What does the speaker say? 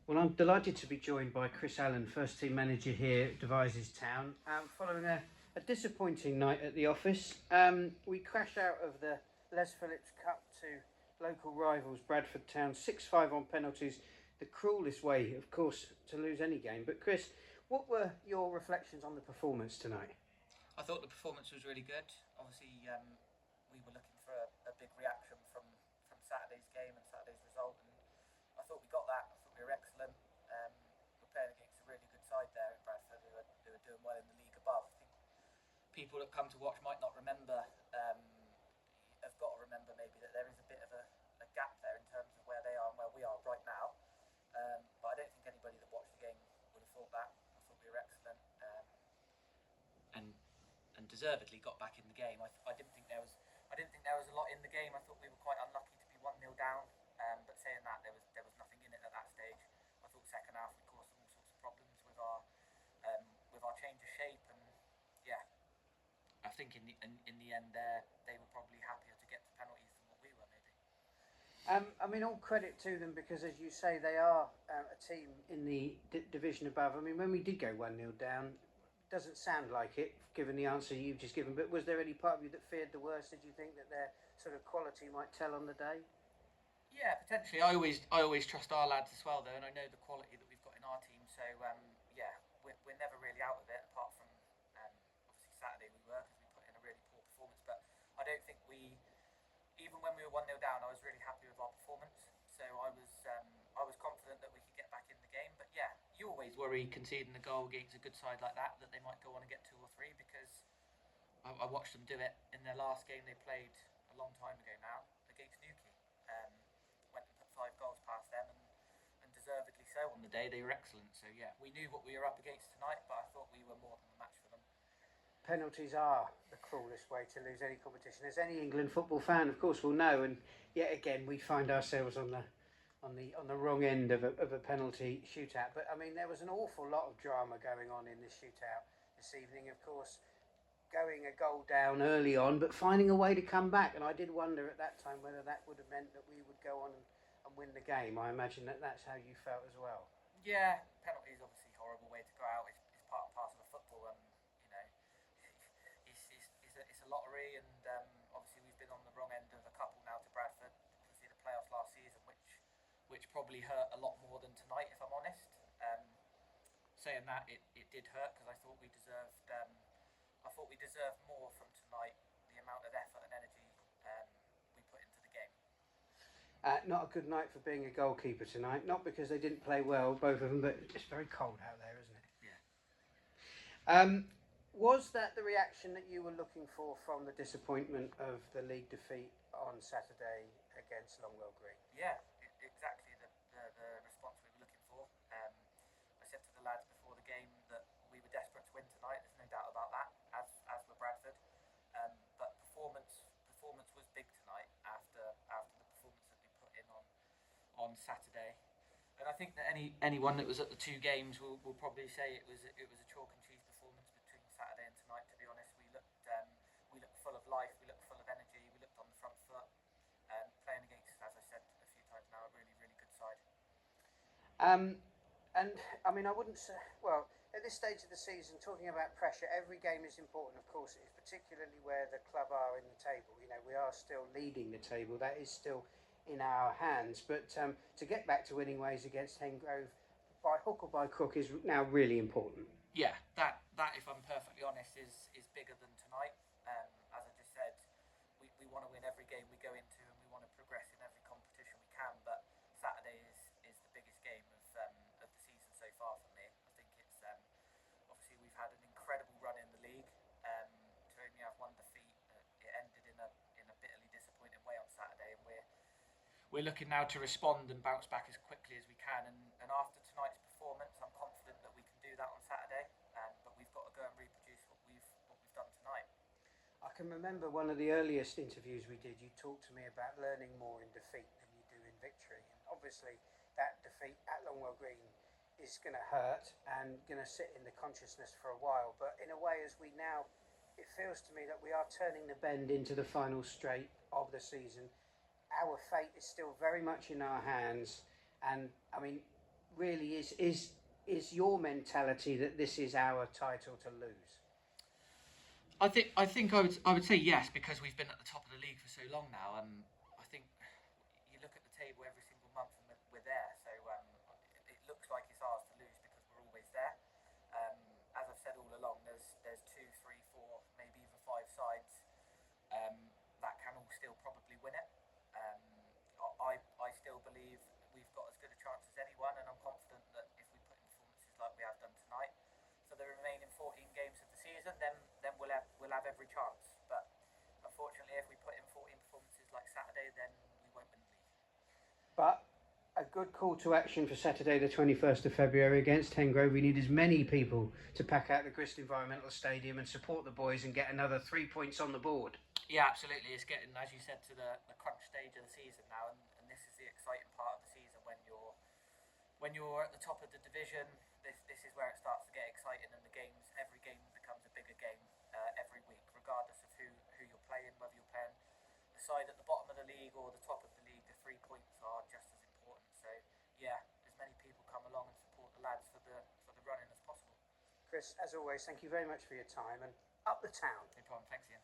Well, I'm delighted to be joined by Chris Allen, first team manager here at Devizes Town. Following a disappointing night at the office, we crashed out of the Les Phillips Cup to local rivals Bradford Town 6-5 on penalties. The cruelest way, of course, to lose any game. But Chris, what were your reflections on the performance tonight? I thought the performance was really good. Obviously, we were looking for a big reaction from Saturday's game and Saturday's result, and I thought we got that. I thought we were excellent. We're playing against a really good side there in Bradford, who are doing well in the league above. I think people that come to watch might not remember, have got to remember maybe that there is a bit of a gap there in terms of where they are and where we are right now. But I don't think anybody that watched the game would have thought that. I thought we were excellent. And and deservedly got back in the game. I didn't think there was a lot in the game. I thought we were quite unlucky to be 1-0 down. But saying that, there was nothing in it at that stage. I thought second half we caused them all sorts of problems with our change of shape, and yeah, I think in the end there they were probably happier to get to penalties than what we were maybe. All credit to them because, as you say, they are a team in the division above. I mean, when we did go 1-0 down, doesn't sound like it, given the answer you've just given. But was there any part of you that feared the worst? Did you think that their sort of quality might tell on the day? Yeah, potentially. I always trust our lads as well, though, and I know the quality that we've got in our team. So yeah, we're never really out of it. Apart from obviously Saturday we were because we put in a really poor performance. But I don't think even when we were 1-0 down, I was really happy with our performance. So I was confident that we could get back in the game. But yeah, you always worry conceding a goal against a good side like that they might go on and get two or three, because I watched them do it in their last game they played a long time ago now against Newquay. Um, Went and put 5 goals past them, and deservedly so on the day. They were excellent. So yeah, we knew what we were up against tonight, but I thought we were more than a match for them. Penalties are the cruelest way to lose any competition, as any England football fan, of course, will know. And yet again, we find ourselves on the wrong end of a penalty shootout. But I mean, there was an awful lot of drama going on in this shootout this evening. Of course, going a goal down early on, but finding a way to come back. And I did wonder at that time whether that would have meant that we would go on and win the game. I imagine that that's how you felt as well. Yeah, penalty is obviously a horrible way to go out. It's part and parcel of football, and you know, it's a lottery. And obviously we've been on the wrong end of a couple now to Bradford. Obviously the playoffs last season, which probably hurt a lot more than tonight, if I'm honest. Saying that, it did hurt because I thought we deserved more from tonight. The amount of effort and energy we put into the game. Not a good night for being a goalkeeper tonight. Not because they didn't play well, both of them, but it's very cold out there, isn't it? Yeah. Was that the reaction that you were looking for from the disappointment of the league defeat on Saturday against Longwell Green? Yeah, exactly the response we were looking for. I said to the lads before the game that we were desperate to win tonight. There's no doubt about that, as were Bradford. But performance was big tonight after the performance that we put in on Saturday. And I think that anyone that was at the two games will probably say it was a chalk and cheese performance between Saturday and tonight. To be honest, we looked full of life, we looked full of energy, we looked on the front foot, playing against, as I said a few times now, a really really good side. Um, and I mean, I wouldn't say, well, at this stage of the season, talking about pressure, every game is important, of course, it is, particularly where the club are in the table. You know, we are still leading the table, that is still in our hands. But to get back to winning ways against Hengrove by hook or by crook is now really important. Yeah, that if I'm perfectly honest, is bigger than tonight. As I just said, we want to win every game we go into, and we want to progress in every competition we can. But Saturday is the biggest game of the season so far for me. I think it's obviously we've had an incredible run in the league. To only have one defeat, it ended in a bitterly disappointing way on Saturday, and we're looking now to respond and bounce back as quickly as we can. And after tonight's performance, I'm confident that we can do that on Saturday. But we've got to go and reproduce what we've done tonight. I can remember one of the earliest interviews we did, you talked to me about learning more in defeat than you do in victory. And obviously, that defeat at Longwell Green is going to hurt and going to sit in the consciousness for a while. But in a way, as we now, it feels to me that we are turning the bend into the final straight of the season. Our fate is still very much in our hands. And I mean, really is your mentality that this is our title to lose? I would say yes, because we've been at the top of the league for so long now. I think you look at the table every single month and we're there. So it looks like it's ours to lose because we're always there. As I've said all along, there's two, three, four, maybe even five sides um, that can all still probably win it. Um, I still believe we've got as good a chance as anyone, and I'm confident that if we put in performances like we have done tonight for the remaining 14 games of the season, then we'll have every chance. But unfortunately, if we put in 14 performances like Saturday, then we won't win the league. But a good call to action for Saturday the 21st of February against Hengrove. We need as many people to pack out the Grist Environmental Stadium and support the boys and get another 3 points on the board. Yeah, absolutely. It's getting, as you said, to the crunch stage of the season now, and this is the exciting part of the season when you're at the top of the division. This is where it starts to get exciting, and every game becomes a bigger game every week, regardless of who you're playing, whether you're playing the side at the bottom of the league or the top of the league. The 3 points are just as important. So yeah, as many people come along and support the lads for the running as possible. Chris, as always, thank you very much for your time, and up the town. No problem. Thanks, Ian.